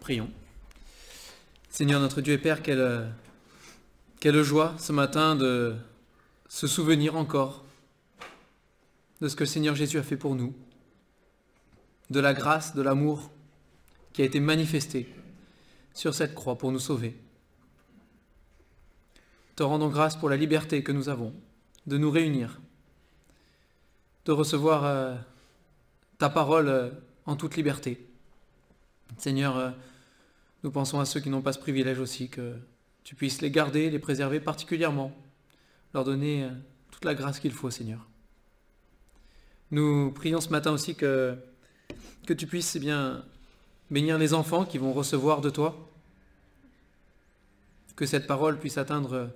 Prions. Seigneur notre Dieu et Père, quelle joie ce matin de se souvenir encore de ce que le Seigneur Jésus a fait pour nous, de la grâce, de l'amour qui a été manifesté sur cette croix pour nous sauver. Te rendons grâce pour la liberté que nous avons de nous réunir, de recevoir ta parole en toute liberté. Seigneur, nous pensons à ceux qui n'ont pas ce privilège aussi, que tu puisses les garder, les préserver particulièrement, leur donner toute la grâce qu'il faut, Seigneur. Nous prions ce matin aussi que tu puisses bénir les enfants qui vont recevoir de toi, que cette parole puisse atteindre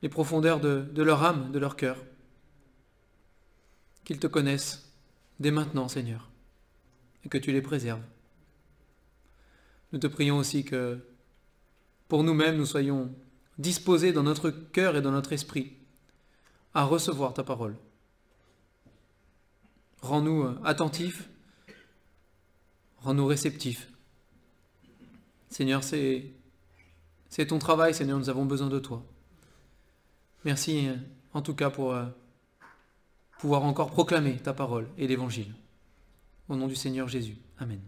les profondeurs de leur âme, de leur cœur, qu'ils te connaissent dès maintenant, Seigneur, et que tu les préserves. Nous te prions aussi que pour nous-mêmes, nous soyons disposés dans notre cœur et dans notre esprit à recevoir ta parole. Rends-nous attentifs, rends-nous réceptifs. Seigneur, c'est ton travail, Seigneur, nous avons besoin de toi. Merci en tout cas pour pouvoir encore proclamer ta parole et l'évangile. Au nom du Seigneur Jésus. Amen.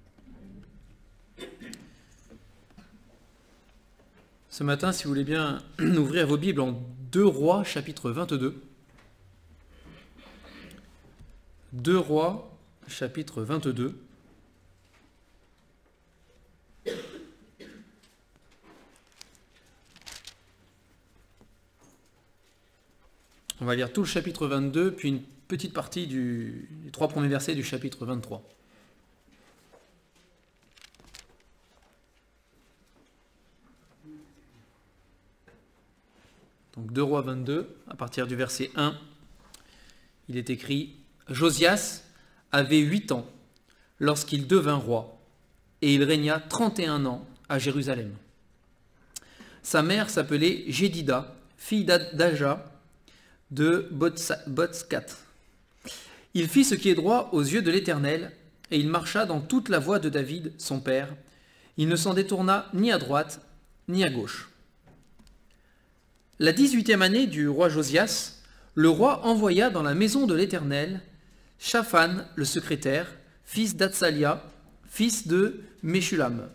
Ce matin, si vous voulez bien ouvrir vos Bibles en 2 Rois, chapitre 22. 2 Rois, chapitre 22. On va lire tout le chapitre 22, puis une petite partie des 3 premiers versets du chapitre 23. Donc 2 Rois 22, à partir du verset 1, il est écrit « Josias avait 8 ans lorsqu'il devint roi, et il régna 31 ans à Jérusalem. Sa mère s'appelait Jédida, fille d'Aja de Botskat. Il fit ce qui est droit aux yeux de l'Éternel, et il marcha dans toute la voie de David, son père. Il ne s'en détourna ni à droite, ni à gauche. La 18e année du roi Josias, le roi envoya dans la maison de l'Éternel Shaphan, le secrétaire, fils d'Atsalia, fils de Meshulam.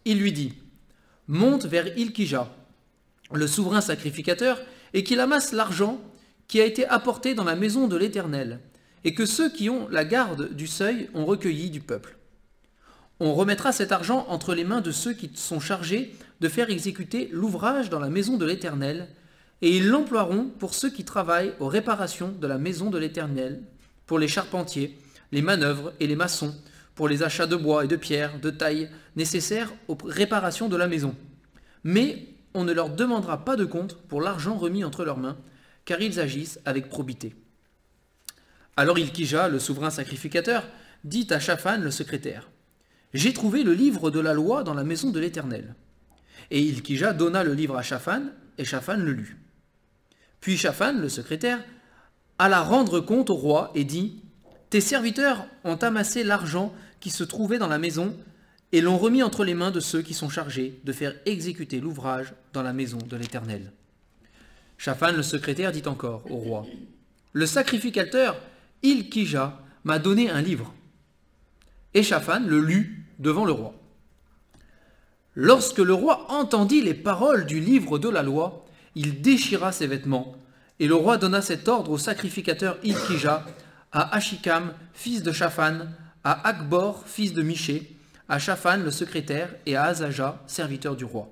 Il lui dit « Monte vers Ilkija, le souverain sacrificateur, et qu'il amasse l'argent qui a été apporté dans la maison de l'Éternel, et que ceux qui ont la garde du seuil ont recueilli du peuple. On remettra cet argent entre les mains de ceux qui sont chargés de faire exécuter l'ouvrage dans la maison de l'Éternel, et ils l'emploieront pour ceux qui travaillent aux réparations de la maison de l'Éternel, pour les charpentiers, les manœuvres et les maçons, pour les achats de bois et de pierre de taille nécessaires aux réparations de la maison. Mais on ne leur demandera pas de compte pour l'argent remis entre leurs mains, car ils agissent avec probité. » Alors Ilkija, le souverain sacrificateur, dit à Shaphan, le secrétaire, « J'ai trouvé le livre de la loi dans la maison de l'Éternel. » Et Ilkija donna le livre à Shaphan, et Shaphan le lut. Puis Shaphan, le secrétaire, alla rendre compte au roi et dit, « Tes serviteurs ont amassé l'argent qui se trouvait dans la maison et l'ont remis entre les mains de ceux qui sont chargés de faire exécuter l'ouvrage dans la maison de l'Éternel. » Shaphan, le secrétaire, dit encore au roi, « Le sacrificateur Ilkija m'a donné un livre. » Et Shaphan le lut devant le roi. Lorsque le roi entendit les paroles du livre de la loi, il déchira ses vêtements, et le roi donna cet ordre au sacrificateur Ilkija, à Achikam, fils de Shaphan, à Akbor, fils de Miché, à Shaphan, le secrétaire, et à Azaja, serviteur du roi.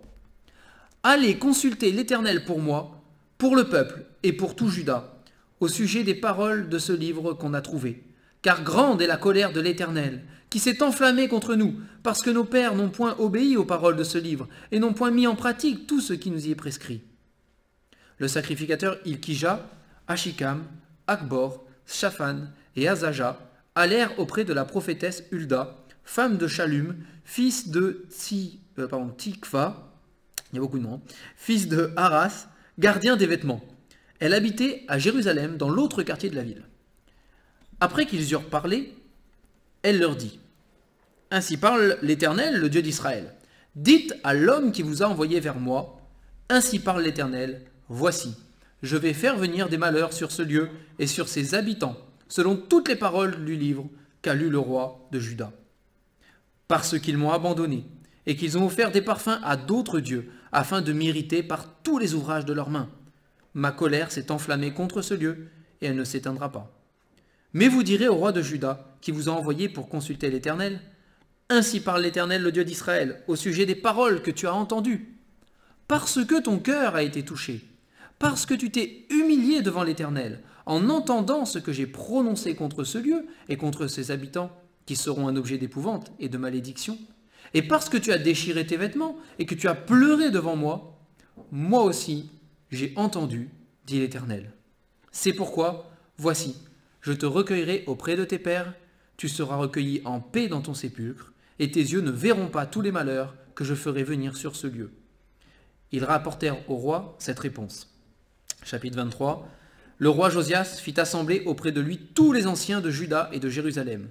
« Allez consulter l'Éternel pour moi, pour le peuple et pour tout Juda, au sujet des paroles de ce livre qu'on a trouvé. Car grande est la colère de l'Éternel, qui s'est enflammée contre nous, parce que nos pères n'ont point obéi aux paroles de ce livre, et n'ont point mis en pratique tout ce qui nous y est prescrit. » Le sacrificateur Ilkija, Achikam, Akbor, Shaphan et Azaja allèrent auprès de la prophétesse Hulda, femme de Shallum, fils de Tikva, il y a beaucoup de noms, fils de Haras, gardien des vêtements. Elle habitait à Jérusalem, dans l'autre quartier de la ville. Après qu'ils eurent parlé, elle leur dit « Ainsi parle l'Éternel, le Dieu d'Israël. Dites à l'homme qui vous a envoyé vers moi, ainsi parle l'Éternel, voici, je vais faire venir des malheurs sur ce lieu et sur ses habitants, selon toutes les paroles du livre qu'a lu le roi de Juda. Parce qu'ils m'ont abandonné et qu'ils ont offert des parfums à d'autres dieux, afin de m'irriter par tous les ouvrages de leurs mains. Ma colère s'est enflammée contre ce lieu et elle ne s'éteindra pas. Mais vous direz au roi de Juda, qui vous a envoyé pour consulter l'Éternel, ainsi parle l'Éternel, le Dieu d'Israël, au sujet des paroles que tu as entendues. Parce que ton cœur a été touché, parce que tu t'es humilié devant l'Éternel, en entendant ce que j'ai prononcé contre ce lieu et contre ses habitants, qui seront un objet d'épouvante et de malédiction, et parce que tu as déchiré tes vêtements et que tu as pleuré devant moi, moi aussi j'ai entendu, dit l'Éternel. C'est pourquoi, voici, je te recueillerai auprès de tes pères, tu seras recueilli en paix dans ton sépulcre, et tes yeux ne verront pas tous les malheurs que je ferai venir sur ce lieu. Ils rapportèrent au roi cette réponse. Chapitre 23. Le roi Josias fit assembler auprès de lui tous les anciens de Juda et de Jérusalem.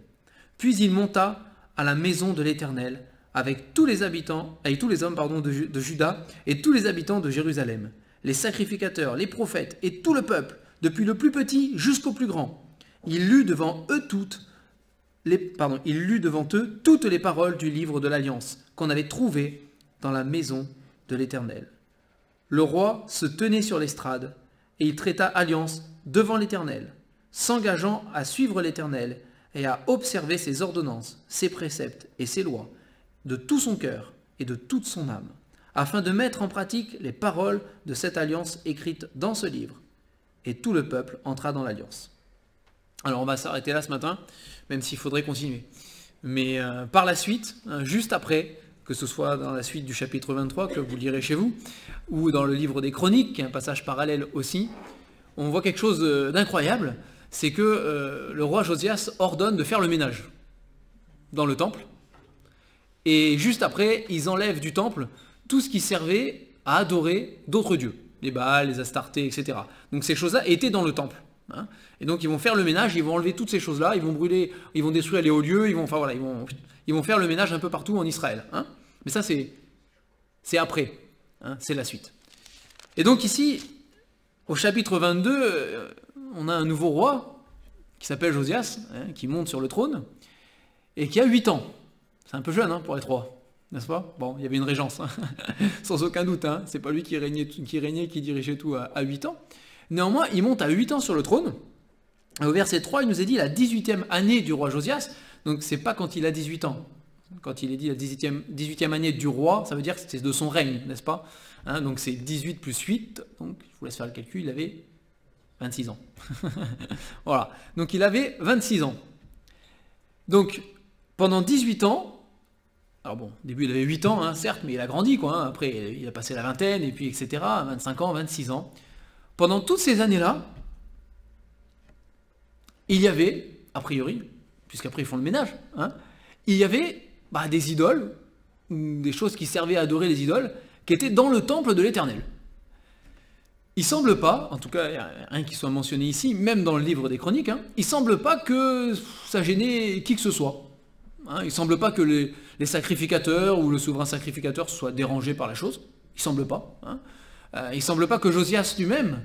Puis il monta à la maison de l'Éternel avec tous les habitants, avec tous les hommes de Juda et tous les habitants de Jérusalem, les sacrificateurs, les prophètes et tout le peuple, depuis le plus petit jusqu'au plus grand. Il lut devant eux toutes les paroles du livre de l'Alliance qu'on avait trouvé dans la maison de l'Éternel. Le roi se tenait sur l'estrade et il traita alliance devant l'Éternel, s'engageant à suivre l'Éternel et à observer ses ordonnances, ses préceptes et ses lois, de tout son cœur et de toute son âme, afin de mettre en pratique les paroles de cette alliance écrite dans ce livre. Et tout le peuple entra dans l'alliance. Alors on va s'arrêter là ce matin, même s'il faudrait continuer. Mais par la suite, juste après, que ce soit dans la suite du chapitre 23, que vous lirez chez vous, ou dans le livre des Chroniques, qui est un passage parallèle aussi, on voit quelque chose d'incroyable, c'est que le roi Josias ordonne de faire le ménage dans le temple, et juste après, ils enlèvent du temple tout ce qui servait à adorer d'autres dieux, les Baals, les Astartés, etc. Donc ces choses-là étaient dans le temple. Hein. Et donc ils vont faire le ménage, ils vont enlever toutes ces choses-là, ils vont brûler, ils vont détruire les hauts lieux, ils vont faire le ménage un peu partout en Israël. Hein. Mais ça c'est après, hein, c'est la suite. Et donc ici, au chapitre 22, on a un nouveau roi qui s'appelle Josias, hein, qui monte sur le trône, et qui a 8 ans. C'est un peu jeune hein, pour être roi, n'est-ce pas? Bon, il y avait une régence, hein, sans aucun doute, hein, c'est pas lui qui régnait, qui dirigeait tout à 8 ans. Néanmoins, il monte à 8 ans sur le trône. Au verset 3, il nous est dit la 18e année du roi Josias, donc c'est pas quand il a 18 ans. Quand il est dit la 18e année du roi, ça veut dire que c'est de son règne, n'est-ce pas? Hein, donc c'est 18 plus 8, donc je vous laisse faire le calcul, il avait 26 ans. Voilà, donc il avait 26 ans. Donc pendant 18 ans, alors bon, au début il avait 8 ans, hein, certes, mais il a grandi, quoi. Hein, après il a passé la vingtaine, et puis etc., 25 ans, 26 ans. Pendant toutes ces années-là, il y avait, a priori, puisqu'après ils font le ménage, hein, il y avait des idoles, des choses qui servaient à adorer les idoles, qui étaient dans le temple de l'Éternel. Il ne semble pas, en tout cas, il n'y a rien qui soit mentionné ici, même dans le livre des Chroniques, hein, il ne semble pas que ça gênait qui que ce soit. Hein, il ne semble pas que les sacrificateurs ou le souverain sacrificateur soient dérangés par la chose. Il ne semble pas. Hein. Il ne semble pas que Josias lui-même,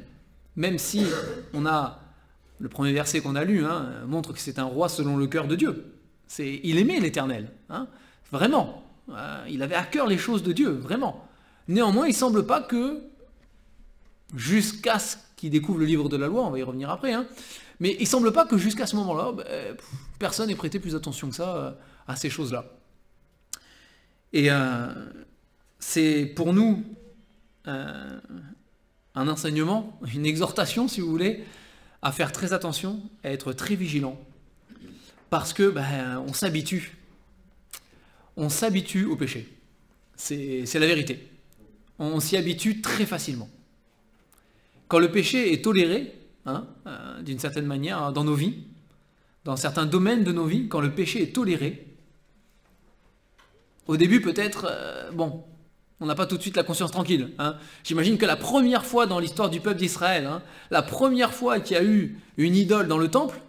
même si on a le premier verset qu'on a lu, hein, montre que c'est un roi selon le cœur de Dieu. Il aimait l'Éternel, hein, vraiment. Il avait à cœur les choses de Dieu, vraiment. Néanmoins, il ne semble pas que, jusqu'à ce qu'il découvre le livre de la loi, on va y revenir après, hein, mais il ne semble pas que jusqu'à ce moment-là, personne n'ait prêté plus attention que ça à ces choses-là. Et c'est pour nous un enseignement, une exhortation, si vous voulez, à faire très attention, à être très vigilant, parce que on s'habitue au péché. C'est la vérité. On s'y habitue très facilement. Quand le péché est toléré, hein, d'une certaine manière, dans nos vies, dans certains domaines de nos vies, quand le péché est toléré, au début peut-être, on n'a pas tout de suite la conscience tranquille. Hein. J'imagine que la première fois dans l'histoire du peuple d'Israël, hein, la première fois qu'il y a eu une idole dans le temple,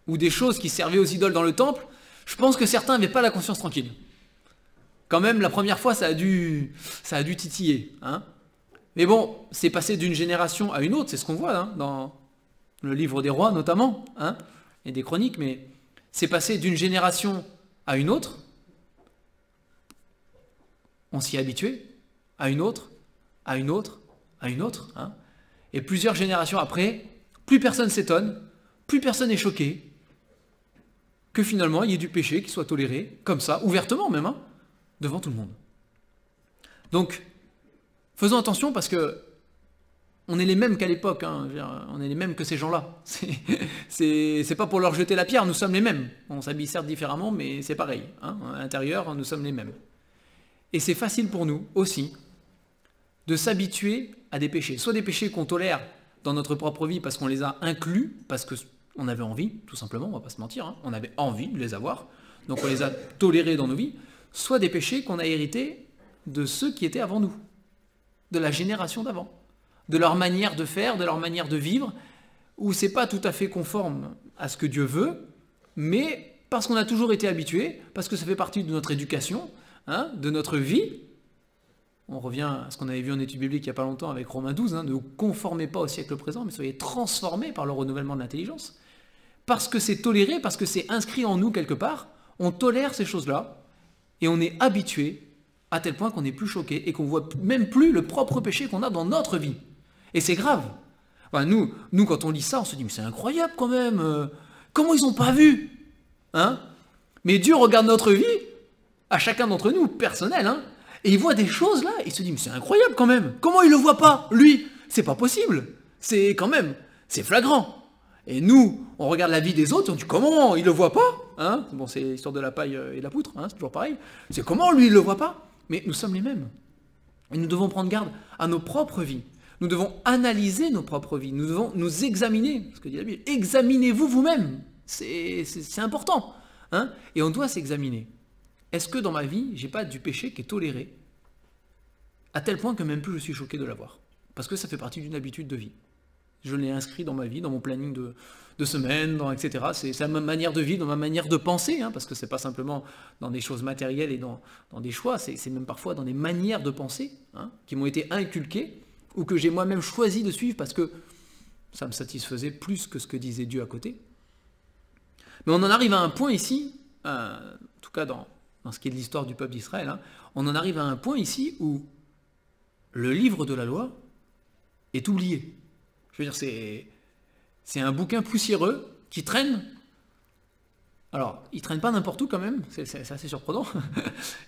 ou des choses qui servaient aux idoles dans le temple, je pense que certains n'avaient pas la conscience tranquille. quand même, la première fois, ça a dû titiller. Hein. Mais bon, c'est passé d'une génération à une autre, c'est ce qu'on voit hein, dans le livre des rois notamment, hein, et des chroniques, mais c'est passé d'une génération à une autre, on s'y est habitué, à une autre, à une autre, à une autre, hein, et plusieurs générations après, plus personne s'étonne, plus personne n'est choqué, que finalement il y ait du péché qui soit toléré, comme ça, ouvertement même, hein, devant tout le monde. Donc, faisons attention parce que on est les mêmes qu'à l'époque, hein, on est les mêmes que ces gens-là. C'est pas pour leur jeter la pierre, nous sommes les mêmes. On s'habille certes différemment, mais c'est pareil. Hein, à l'intérieur, nous sommes les mêmes. Et c'est facile pour nous aussi de s'habituer à des péchés. Soit des péchés qu'on tolère dans notre propre vie parce qu'on les a inclus, parce qu'on avait envie, tout simplement, on va pas se mentir, hein, on avait envie de les avoir, donc on les a tolérés dans nos vies, soit des péchés qu'on a hérités de ceux qui étaient avant nous, de la génération d'avant, de leur manière de faire, de leur manière de vivre, où c'est pas tout à fait conforme à ce que Dieu veut, mais parce qu'on a toujours été habitué, parce que ça fait partie de notre éducation, hein, de notre vie. On revient à ce qu'on avait vu en étude biblique il n'y a pas longtemps avec Romains 12, hein, ne vous conformez pas au siècle présent, mais soyez transformés par le renouvellement de l'intelligence. Parce que c'est toléré, parce que c'est inscrit en nous quelque part, on tolère ces choses-là, et on est habitué à tel point qu'on n'est plus choqué, et qu'on ne voit même plus le propre péché qu'on a dans notre vie. Et c'est grave. Enfin, nous, quand on lit ça, on se dit, mais c'est incroyable quand même, comment ils n'ont pas vu hein. Mais Dieu regarde notre vie, à chacun d'entre nous, personnel, hein, et il voit des choses là, et il se dit, mais c'est incroyable quand même, comment il ne le voit pas, lui? C'est pas possible, c'est quand même, c'est flagrant. Et nous, on regarde la vie des autres, on dit, comment il ne le voit pas hein. Bon, c'est l'histoire de la paille et de la poutre, hein, c'est toujours pareil. C'est comment lui, il ne le voit pas? Mais nous sommes les mêmes. Et nous devons prendre garde à nos propres vies. Nous devons analyser nos propres vies. Nous devons nous examiner. Ce que dit la Bible, examinez-vous vous-même. C'est important. Hein. Et on doit s'examiner. Est-ce que dans ma vie, j'ai pas du péché qui est toléré à tel point que même plus je suis choqué de l'avoir? Parce que ça fait partie d'une habitude de vie. Je l'ai inscrit dans ma vie, dans mon planning de semaine, etc. C'est ma manière de vivre, dans ma manière de penser, hein, parce que c'est pas simplement dans des choses matérielles et dans des choix, c'est même parfois dans des manières de penser hein, qui m'ont été inculquées ou que j'ai moi-même choisi de suivre parce que ça me satisfaisait plus que ce que disait Dieu à côté. Mais on en arrive à un point ici, en tout cas dans ce qui est de l'histoire du peuple d'Israël, hein, on en arrive à un point ici où le livre de la loi est oublié. Je veux dire, c'est un bouquin poussiéreux qui traîne. Alors, il traîne pas n'importe où quand même, c'est assez surprenant.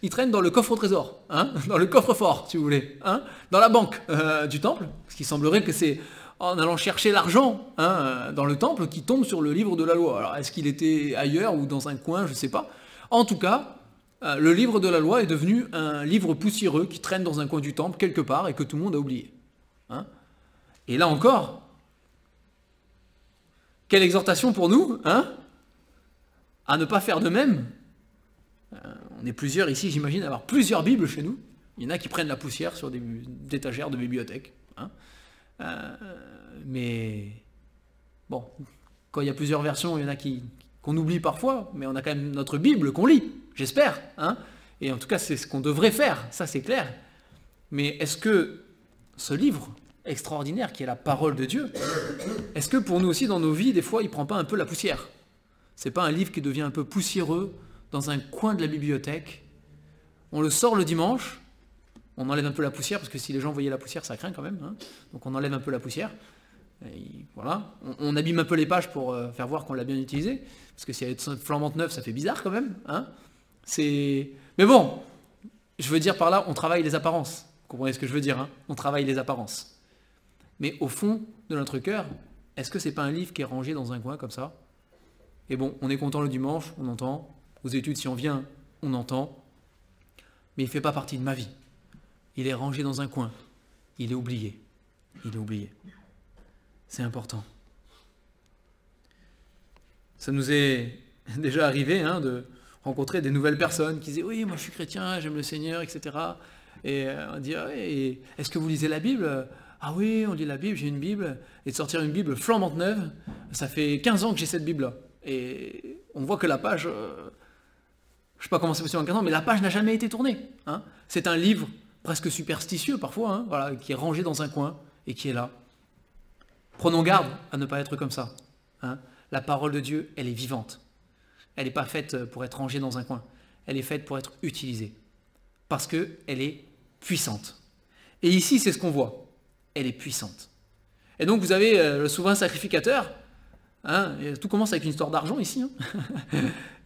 Il traîne dans le coffre au trésor, hein, dans le coffre-fort, si vous voulez, hein, dans la banque du temple, parce qu'il semblerait que c'est en allant chercher l'argent hein, dans le temple qui tombe sur le livre de la loi. Alors, est-ce qu'il était ailleurs ou dans un coin, je ne sais pas. En tout cas, le livre de la loi est devenu un livre poussiéreux qui traîne dans un coin du temple quelque part et que tout le monde a oublié. Hein. Et là encore, quelle exhortation pour nous hein, à ne pas faire de même. On est plusieurs ici, j'imagine, avoir plusieurs Bibles chez nous. Il y en a qui prennent la poussière sur des étagères de bibliothèque. Hein. Mais bon, quand il y a plusieurs versions, il y en a qu'on oublie parfois, mais on a quand même notre Bible qu'on lit, j'espère. Hein. Et en tout cas, c'est ce qu'on devrait faire, ça c'est clair. Mais est-ce que ce livre extraordinaire qui est la parole de Dieu, est-ce que pour nous aussi dans nos vies, des fois, il ne prend pas un peu la poussière? C'est pas un livre qui devient un peu poussiéreux dans un coin de la bibliothèque. On le sort le dimanche, on enlève un peu la poussière, parce que si les gens voyaient la poussière, ça craint quand même. Hein. Donc on enlève un peu la poussière. Et voilà. On abîme un peu les pages pour faire voir qu'on l'a bien utilisé. Parce que si elle est flambante neuve, ça fait bizarre quand même. Hein. Mais bon, je veux dire par là, on travaille les apparences. Vous comprenez ce que je veux dire hein. On travaille les apparences. Mais au fond de notre cœur, est-ce que c'est pas un livre qui est rangé dans un coin comme ça? Et bon, on est content le dimanche, on entend. Aux études, si on vient, on entend. Mais il ne fait pas partie de ma vie. Il est rangé dans un coin. Il est oublié. Il est oublié. C'est important. Ça nous est déjà arrivé hein, de rencontrer des nouvelles personnes qui disaient « Oui, moi je suis chrétien, j'aime le Seigneur, etc. » Et on dit ah, « Est-ce que vous lisez la Bible ?» Ah oui, on lit la Bible, j'ai une Bible. Et de sortir une Bible flambante neuve, ça fait 15 ans que j'ai cette Bible-là. Et on voit que la page, Je ne sais pas comment c'est possible en 15 ans, mais la page n'a jamais été tournée. Hein. C'est un livre presque superstitieux parfois, hein, voilà, qui est rangé dans un coin et qui est là. Prenons garde à ne pas être comme ça. Hein. La parole de Dieu, elle est vivante. Elle n'est pas faite pour être rangée dans un coin. Elle est faite pour être utilisée. Parce qu'elle est puissante. Et ici, c'est ce qu'on voit. Elle est puissante. Et donc, vous avez le souverain sacrificateur. Hein, et tout commence avec une histoire d'argent ici. Hein.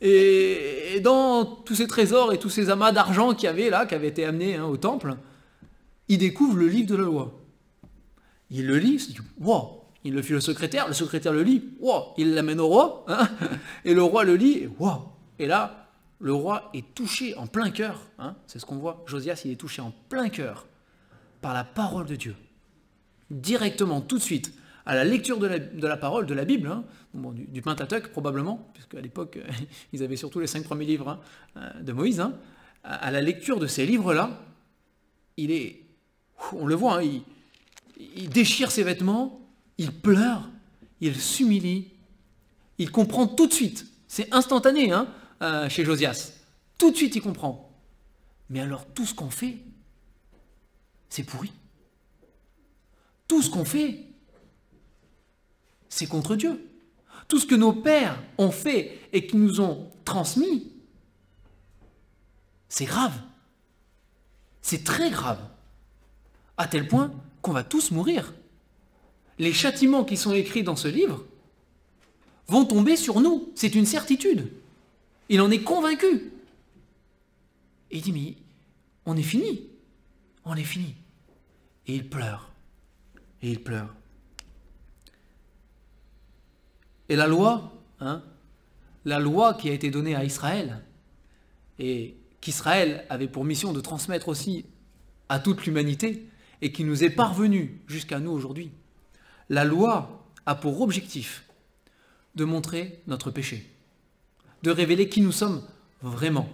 Et dans tous ces trésors et tous ces amas d'argent qu'il y avait là, qui avaient été amenés au temple, il découvre le livre de la loi. Il le lit, il se dit « Wow !» Il le file au secrétaire le lit, wow, il l'amène au roi, hein, et le roi le lit, et wow. Et là, le roi est touché en plein cœur, hein, c'est ce qu'on voit, Josias, il est touché en plein cœur par la parole de Dieu. Directement, tout de suite, à la lecture de la parole, de la Bible, hein, bon, du Pentateuque probablement, puisqu'à l'époque, ils avaient surtout les 5 premiers livres de Moïse, hein, à la lecture de ces livres-là, on le voit, hein, il déchire ses vêtements, il pleure, il s'humilie, il comprend tout de suite. C'est instantané hein, chez Josias. Tout de suite, il comprend. Mais alors, tout ce qu'on fait, c'est pourri. Tout ce qu'on fait, c'est contre Dieu. Tout ce que nos pères ont fait et qui nous ont transmis, c'est grave. C'est très grave. À tel point qu'on va tous mourir. Les châtiments qui sont écrits dans ce livre vont tomber sur nous. C'est une certitude. Il en est convaincu. Et il dit, mais on est fini. On est fini. Et il pleure. Et il pleure. Et la loi, hein, la loi qui a été donnée à Israël, et qu'Israël avait pour mission de transmettre aussi à toute l'humanité, et qui nous est parvenue jusqu'à nous aujourd'hui, la loi a pour objectif de montrer notre péché, de révéler qui nous sommes vraiment,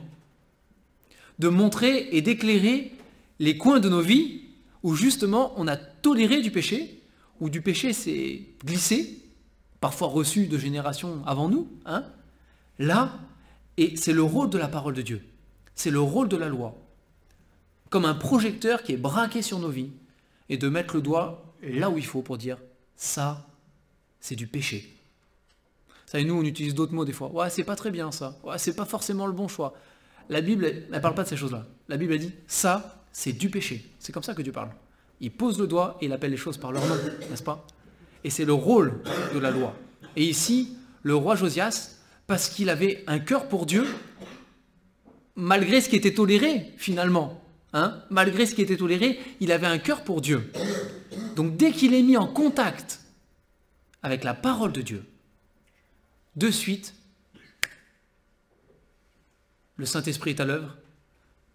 de montrer et d'éclairer les coins de nos vies où justement on a toléré du péché, où du péché s'est glissé, parfois reçu de générations avant nous, hein, là, et c'est le rôle de la parole de Dieu, c'est le rôle de la loi, comme un projecteur qui est braqué sur nos vies, et de mettre le doigt là où il faut pour dire ça, c'est du péché. Ça, et nous, on utilise d'autres mots des fois. Ouais, c'est pas très bien ça. Ouais, c'est pas forcément le bon choix. La Bible, elle parle pas de ces choses-là. La Bible, elle dit ça, c'est du péché. C'est comme ça que Dieu parle. Il pose le doigt et il appelle les choses par leur nom, n'est-ce pas? Et c'est le rôle de la loi. Et ici, le roi Josias, parce qu'il avait un cœur pour Dieu, malgré ce qui était toléré, finalement, hein, malgré ce qui était toléré, il avait un cœur pour Dieu. Donc dès qu'il est mis en contact avec la parole de Dieu, de suite, le Saint-Esprit est à l'œuvre.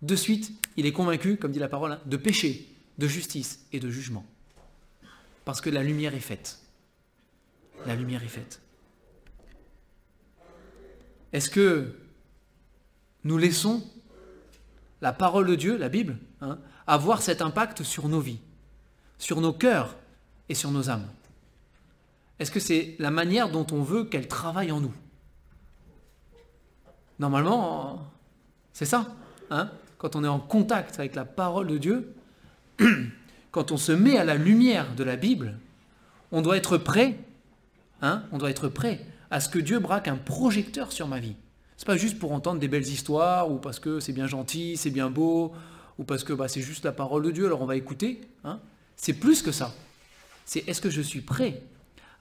De suite, il est convaincu, comme dit la parole, hein, de péché, de justice et de jugement. Parce que la lumière est faite. La lumière est faite. Est-ce que nous laissons la parole de Dieu, la Bible, hein, avoir cet impact sur nos vies, sur nos cœurs et sur nos âmes? Est-ce que c'est la manière dont on veut qu'elle travaille en nous? Normalement, c'est ça. Hein, quand on est en contact avec la parole de Dieu, quand on se met à la lumière de la Bible, on doit être prêt, hein, on doit être prêt à ce que Dieu braque un projecteur sur ma vie. C'est pas juste pour entendre des belles histoires, ou parce que c'est bien gentil, c'est bien beau, ou parce que c'est juste la parole de Dieu, alors on va écouter. Hein. C'est plus que ça. C'est est-ce que je suis prêt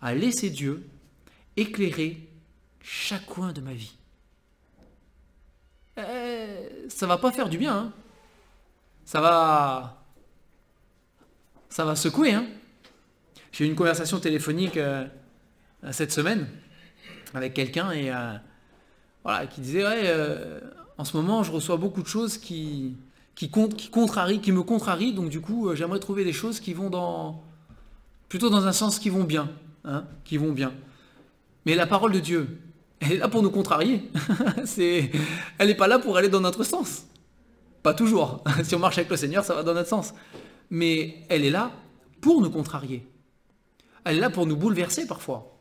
à laisser Dieu éclairer chaque coin de ma vie? Ça va pas faire du bien. Hein. Ça va secouer. Hein. J'ai eu une conversation téléphonique cette semaine avec quelqu'un et voilà, qui disait en ce moment je reçois beaucoup de choses qui me contrarient, donc du coup j'aimerais trouver des choses qui vont plutôt dans un sens qui vont bien, hein, qui vont bien. Mais la parole de Dieu, elle est là pour nous contrarier. Elle n'est pas là pour aller dans notre sens. Pas toujours. Si on marche avec le Seigneur, ça va dans notre sens. Mais elle est là pour nous contrarier. Elle est là pour nous bouleverser parfois.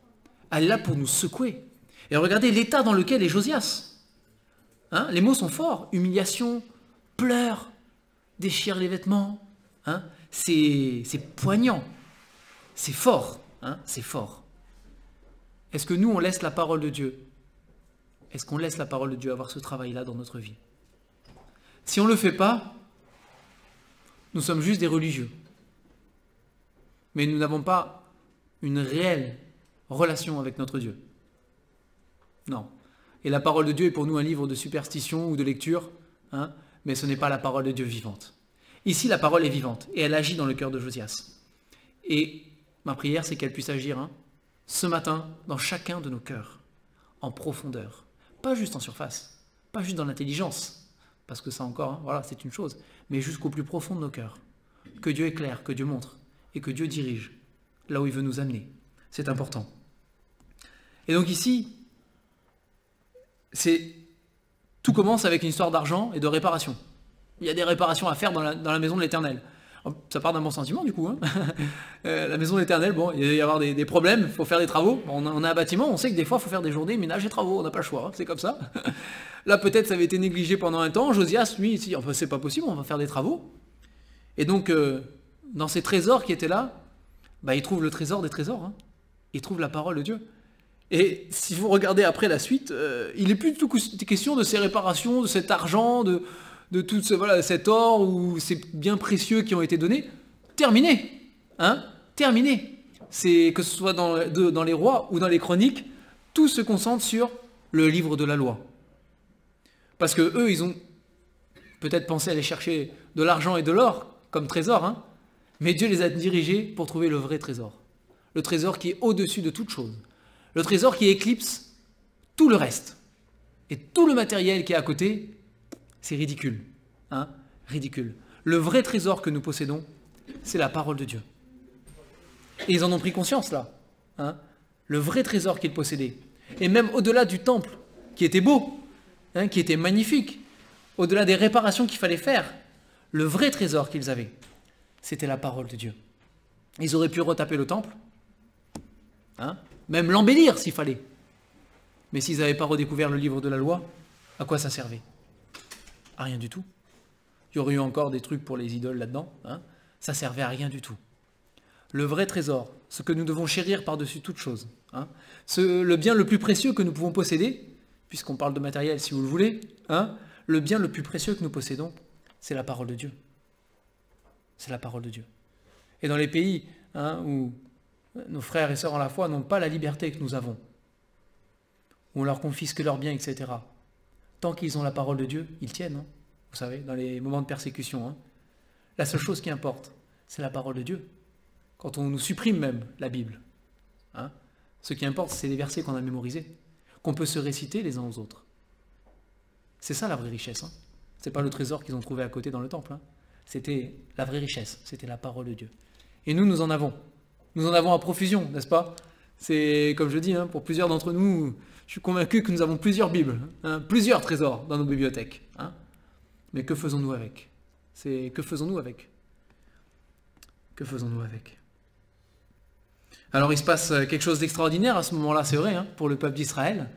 Elle est là pour nous secouer. Et regardez l'état dans lequel est Josias. Hein, les mots sont forts. Humiliation, pleurs, déchire les vêtements. Hein, c'est poignant. C'est fort. Hein, c'est fort. Est-ce que nous, on laisse la parole de Dieu? Est-ce qu'on laisse la parole de Dieu avoir ce travail-là dans notre vie? Si on ne le fait pas, nous sommes juste des religieux. Mais nous n'avons pas une réelle relation avec notre Dieu. Non. Et la parole de Dieu est pour nous un livre de superstition ou de lecture, hein, mais ce n'est pas la parole de Dieu vivante. Ici, la parole est vivante et elle agit dans le cœur de Josias. Et ma prière, c'est qu'elle puisse agir ce matin dans chacun de nos cœurs, en profondeur. Pas juste en surface, pas juste dans l'intelligence, parce que ça encore, voilà, c'est une chose, mais jusqu'au plus profond de nos cœurs. Que Dieu éclaire, que Dieu montre, et que Dieu dirige là où il veut nous amener. C'est important. Et donc ici, tout commence avec une histoire d'argent et de réparation. Il y a des réparations à faire dans la maison de l'Éternel. Ça part d'un bon sentiment du coup. Hein. La maison de l'Éternel, bon, il va y avoir des problèmes, il faut faire des travaux. On a un bâtiment, on sait que des fois il faut faire des journées, ménage et travaux, on n'a pas le choix, hein, c'est comme ça. Là peut-être ça avait été négligé pendant un temps, Josias, lui, il dit, enfin, c'est pas possible, on va faire des travaux. Et donc, dans ces trésors qui étaient là, bah, il trouve le trésor des trésors, hein. Il trouve la parole de Dieu. Et si vous regardez après la suite, il n'est plus du tout question de ces réparations, de cet argent, de tout cet or ou ces biens précieux qui ont été donnés. Terminé. Hein, terminé. C'est que ce soit dans les rois ou dans les chroniques, tout se concentre sur le livre de la loi. Parce que eux, ils ont peut-être pensé aller chercher de l'argent et de l'or comme trésor, hein, mais Dieu les a dirigés pour trouver le vrai trésor. Le trésor qui est au-dessus de toute chose. Le trésor qui éclipse tout le reste. Et tout le matériel qui est à côté, c'est ridicule. Hein, ridicule. Le vrai trésor que nous possédons, c'est la parole de Dieu. Et ils en ont pris conscience là. Hein, le vrai trésor qu'ils possédaient. Et même au-delà du temple, qui était beau, hein, qui était magnifique, au-delà des réparations qu'il fallait faire, le vrai trésor qu'ils avaient, c'était la parole de Dieu. Ils auraient pu retaper le temple, hein, même l'embellir s'il fallait. Mais s'ils n'avaient pas redécouvert le livre de la loi, à quoi ça servait? À rien du tout. Il y aurait eu encore des trucs pour les idoles là-dedans, hein, ça servait à rien du tout. Le vrai trésor, ce que nous devons chérir par-dessus toute chose, hein, le bien le plus précieux que nous pouvons posséder, puisqu'on parle de matériel si vous le voulez, hein, le bien le plus précieux que nous possédons, c'est la parole de Dieu. C'est la parole de Dieu. Et dans les pays, hein, où nos frères et sœurs en la foi n'ont pas la liberté que nous avons, où on leur confisque leurs biens, etc., tant qu'ils ont la parole de Dieu, ils tiennent, hein, vous savez, dans les moments de persécution. Hein. La seule chose qui importe, c'est la parole de Dieu. Quand on nous supprime même la Bible, hein, ce qui importe, c'est les versets qu'on a mémorisés, qu'on peut se réciter les uns aux autres. C'est ça la vraie richesse. Hein. Ce n'est pas le trésor qu'ils ont trouvé à côté dans le temple. Hein. C'était la vraie richesse, c'était la parole de Dieu. Et nous en avons. Nous en avons à profusion, n'est-ce pas? C'est, comme je dis, hein, pour plusieurs d'entre nous, je suis convaincu que nous avons plusieurs Bibles, hein, plusieurs trésors dans nos bibliothèques. Hein. Mais que faisons-nous avec? Que faisons-nous avec? Que faisons-nous avec? Alors il se passe quelque chose d'extraordinaire à ce moment-là, c'est vrai, hein, pour le peuple d'Israël.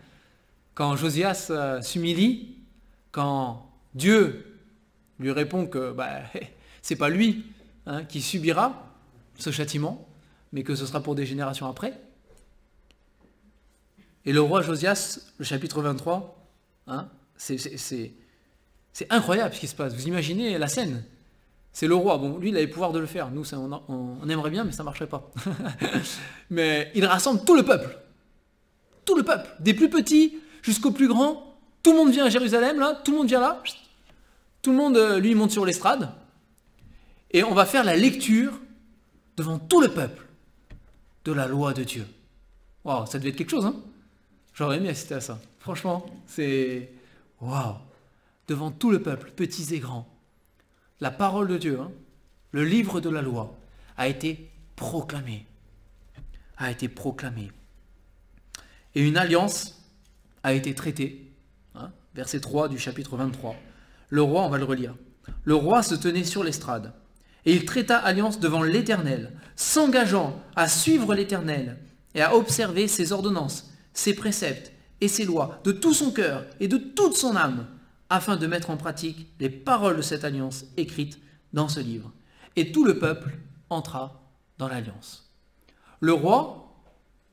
Quand Josias s'humilie, quand Dieu lui répond que c'est pas lui, hein, qui subira ce châtiment, mais que ce sera pour des générations après. Et le roi Josias, le chapitre 23, hein, c'est incroyable ce qui se passe. Vous imaginez la scène. C'est le roi. Bon, lui, il a le pouvoir de le faire. Nous, on aimerait bien, mais ça ne marcherait pas. Mais il rassemble tout le peuple. Tout le peuple. Des plus petits jusqu'aux plus grands. Tout le monde vient à Jérusalem, là. Tout le monde vient là. Tout le monde, lui, monte sur l'estrade. Et on va faire la lecture devant tout le peuple de la loi de Dieu. Waouh, ça devait être quelque chose, hein. J'aurais aimé assister à ça. Franchement, c'est... Waouh. Devant tout le peuple, petits et grands. La parole de Dieu, hein, le livre de la loi, a été proclamé. A été proclamé. Et une alliance a été traitée. Hein, verset 3 du chapitre 23. Le roi, on va le relire. Le roi se tenait sur l'estrade. Et il traita alliance devant l'Éternel, s'engageant à suivre l'Éternel et à observer ses ordonnances, ses préceptes et ses lois de tout son cœur et de toute son âme, afin de mettre en pratique les paroles de cette alliance écrites dans ce livre. Et tout le peuple entra dans l'alliance. Le roi,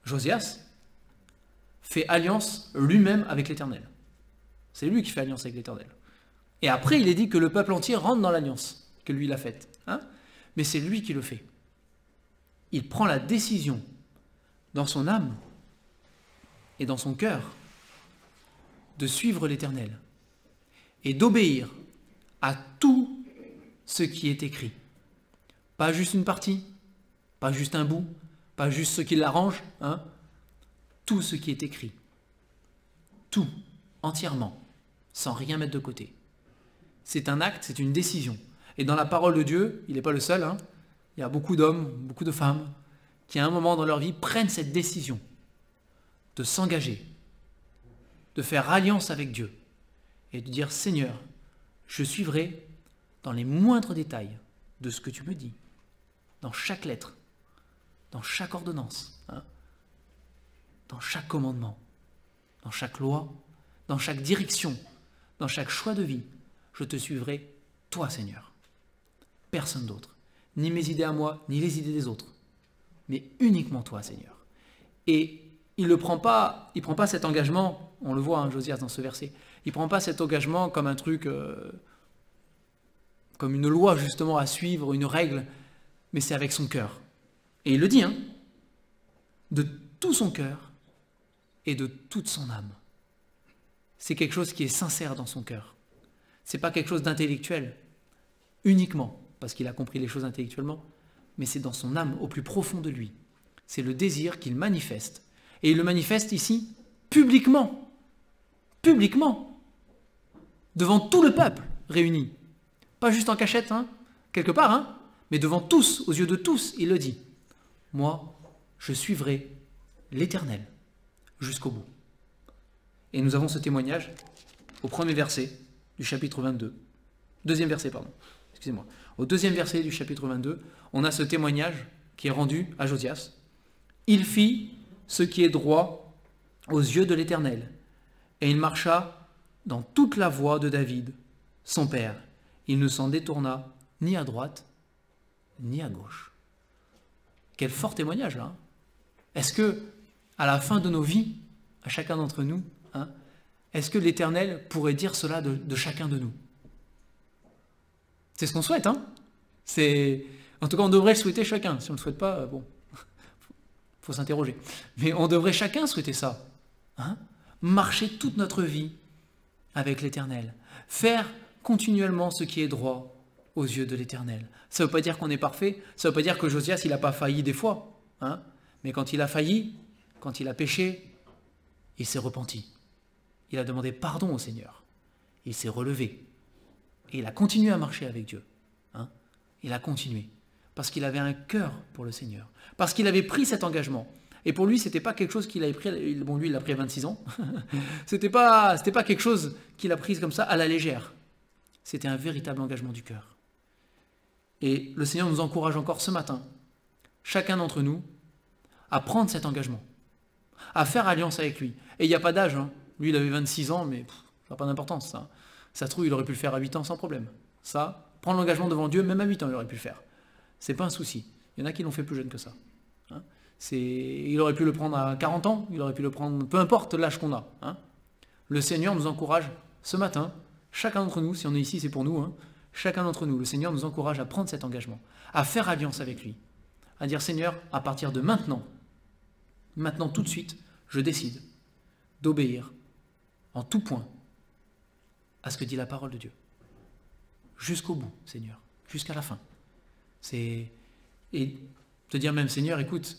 Josias, fait alliance lui-même avec l'Éternel. C'est lui qui fait alliance avec l'Éternel. Et après, il est dit que le peuple entier rentre dans l'alliance que lui il a faite. Mais c'est lui qui le fait. Il prend la décision dans son âme et dans son cœur de suivre l'Éternel et d'obéir à tout ce qui est écrit. Pas juste une partie, pas juste un bout, pas juste ce qui l'arrange, tout ce qui est écrit. Tout, entièrement, sans rien mettre de côté. C'est un acte, c'est une décision. Et dans la parole de Dieu, il n'est pas le seul, il y a beaucoup d'hommes, beaucoup de femmes, qui à un moment dans leur vie prennent cette décision de s'engager, de faire alliance avec Dieu et de dire « Seigneur, je suivrai dans les moindres détails de ce que tu me dis, dans chaque lettre, dans chaque ordonnance, dans chaque commandement, dans chaque loi, dans chaque direction, dans chaque choix de vie, je te suivrai, toi Seigneur, personne d'autre, ni mes idées à moi, ni les idées des autres, mais uniquement toi Seigneur. » Et il ne prend pas cet engagement, on le voit Josias dans ce verset, il ne prend pas cet engagement comme un truc, comme une loi justement à suivre, une règle, mais c'est avec son cœur. Et il le dit, de tout son cœur et de toute son âme. C'est quelque chose qui est sincère dans son cœur. Ce n'est pas quelque chose d'intellectuel, uniquement, parce qu'il a compris les choses intellectuellement, mais c'est dans son âme, au plus profond de lui. C'est le désir qu'il manifeste. Et il le manifeste ici, publiquement, devant tout le peuple réuni. Pas juste en cachette, quelque part, mais devant tous, aux yeux de tous, il le dit. Moi, je suivrai l'Éternel jusqu'au bout. Et nous avons ce témoignage au premier verset du chapitre 22. Deuxième verset, pardon. Excusez-moi. Au deuxième verset du chapitre 22, on a ce témoignage qui est rendu à Josias. Il fit ce qui est droit aux yeux de l'Éternel, et il marcha dans toute la voie de David, son père. Il ne s'en détourna ni à droite, ni à gauche. Quel fort témoignage là. Est-ce que, à la fin de nos vies, à chacun d'entre nous, est-ce que l'Éternel pourrait dire cela de chacun de nous? C'est ce qu'on souhaite, En tout cas, on devrait le souhaiter chacun. Si on ne le souhaite pas, bon, faut s'interroger. Mais on devrait chacun souhaiter ça. Marcher toute notre vie avec l'Éternel. Faire continuellement ce qui est droit aux yeux de l'Éternel. Ça ne veut pas dire qu'on est parfait, ça ne veut pas dire que Josias, il n'a pas failli des fois. Mais quand il a failli, quand il a péché, il s'est repenti. Il a demandé pardon au Seigneur. Il s'est relevé. Et il a continué à marcher avec Dieu. Il a continué. Parce qu'il avait un cœur pour le Seigneur. Parce qu'il avait pris cet engagement. Et pour lui, ce n'était pas quelque chose qu'il avait pris, bon lui il l'a pris à 26 ans, c'était pas quelque chose qu'il a pris comme ça à la légère. C'était un véritable engagement du cœur. Et le Seigneur nous encourage encore ce matin, chacun d'entre nous, à prendre cet engagement, à faire alliance avec lui. Et il n'y a pas d'âge, lui il avait 26 ans, mais ça n'a pas d'importance. Ça se trouve, il aurait pu le faire à 8 ans sans problème. Ça, prendre l'engagement devant Dieu, même à 8 ans, il aurait pu le faire. C'est pas un souci. Il y en a qui l'ont fait plus jeune que ça. Il aurait pu le prendre à 40 ans, il aurait pu le prendre, peu importe l'âge qu'on a. Le Seigneur nous encourage ce matin, chacun d'entre nous, si on est ici, c'est pour nous, chacun d'entre nous, le Seigneur nous encourage à prendre cet engagement, à faire alliance avec lui, à dire Seigneur, à partir de maintenant tout de suite, je décide d'obéir en tout point à ce que dit la parole de Dieu. Jusqu'au bout, Seigneur, jusqu'à la fin. Et te dire même, Seigneur, écoute,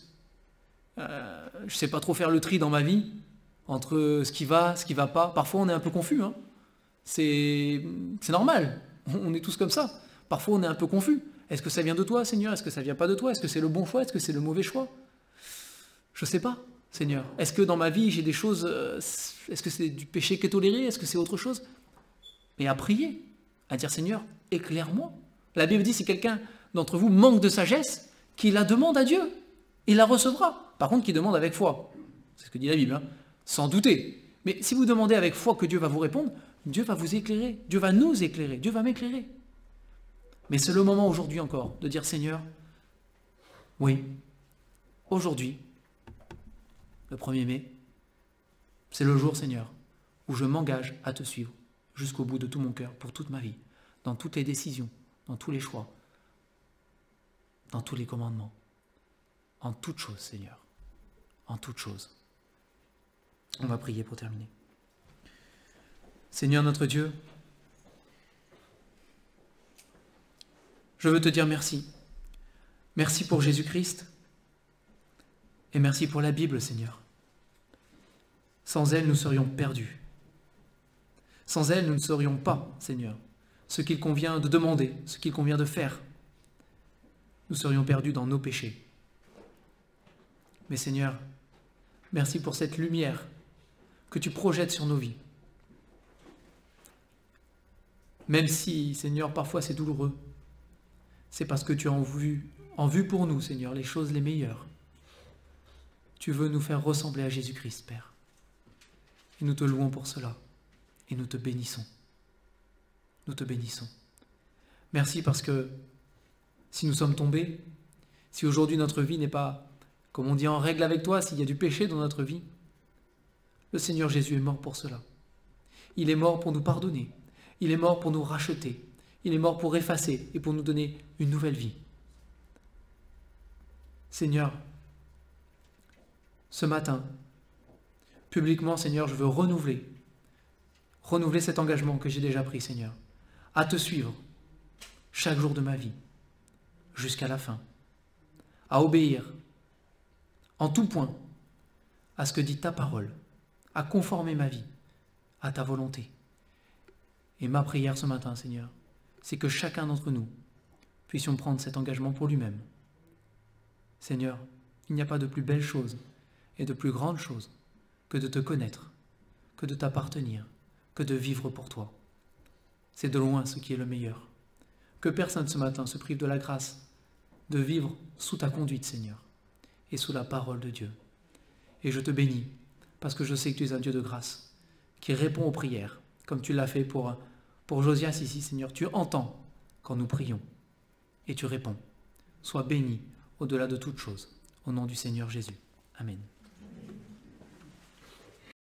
je ne sais pas trop faire le tri dans ma vie entre ce qui va pas. Parfois, on est un peu confus. C'est normal. On est tous comme ça. Parfois, on est un peu confus. Est-ce que ça vient de toi, Seigneur? Est-ce que ça ne vient pas de toi? Est-ce que c'est le bon choix? Est-ce que c'est le mauvais choix? Je ne sais pas, Seigneur. Est-ce que dans ma vie, j'ai des choses... Est-ce que c'est du péché qui est toléré? Est-ce que c'est autre chose? Mais à prier, à dire, Seigneur, éclaire-moi. La Bible dit, si quelqu'un d'entre vous manque de sagesse, qu'il la demande à Dieu. Il la recevra. Par contre, qu'il demande avec foi. C'est ce que dit la Bible, sans douter. Mais si vous demandez avec foi que Dieu va vous répondre, Dieu va vous éclairer, Dieu va nous éclairer, Dieu va m'éclairer. Mais c'est le moment aujourd'hui encore de dire Seigneur, oui, aujourd'hui, le 1er mai, c'est le jour Seigneur où je m'engage à te suivre jusqu'au bout de tout mon cœur, pour toute ma vie, dans toutes les décisions, dans tous les choix, dans tous les commandements, en toutes choses Seigneur, en toutes choses. On va prier pour terminer. Seigneur notre Dieu, je veux te dire merci. Merci pour Jésus-Christ et merci pour la Bible, Seigneur. Sans elle, nous serions perdus. Sans elle, nous ne saurions pas, Seigneur, ce qu'il convient de demander, ce qu'il convient de faire. Nous serions perdus dans nos péchés. Mais Seigneur, merci pour cette lumière que tu projettes sur nos vies. Même si, Seigneur, parfois c'est douloureux, c'est parce que tu as en vue pour nous, Seigneur, les choses les meilleures. Tu veux nous faire ressembler à Jésus-Christ, Père. Et nous te louons pour cela. Et nous te bénissons. Nous te bénissons. Merci parce que si nous sommes tombés, si aujourd'hui notre vie n'est pas, comme on dit, en règle avec toi, s'il y a du péché dans notre vie, le Seigneur Jésus est mort pour cela. Il est mort pour nous pardonner. Il est mort pour nous racheter. Il est mort pour effacer et pour nous donner une nouvelle vie. Seigneur, ce matin, publiquement, Seigneur, je veux renouveler cet engagement que j'ai déjà pris, Seigneur, à te suivre chaque jour de ma vie, jusqu'à la fin, à obéir en tout point à ce que dit ta parole, à conformer ma vie à ta volonté. Et ma prière ce matin, Seigneur, c'est que chacun d'entre nous puissions prendre cet engagement pour lui-même. Seigneur, il n'y a pas de plus belle chose et de plus grande chose que de te connaître, que de t'appartenir, que de vivre pour toi. C'est de loin ce qui est le meilleur. Que personne ce matin se prive de la grâce de vivre sous ta conduite, Seigneur, et sous la parole de Dieu. Et je te bénis, parce que je sais que tu es un Dieu de grâce, qui répond aux prières, comme tu l'as fait pour Josias ici, Seigneur. Tu entends quand nous prions, et tu réponds. Sois béni au-delà de toutes choses, au nom du Seigneur Jésus. Amen.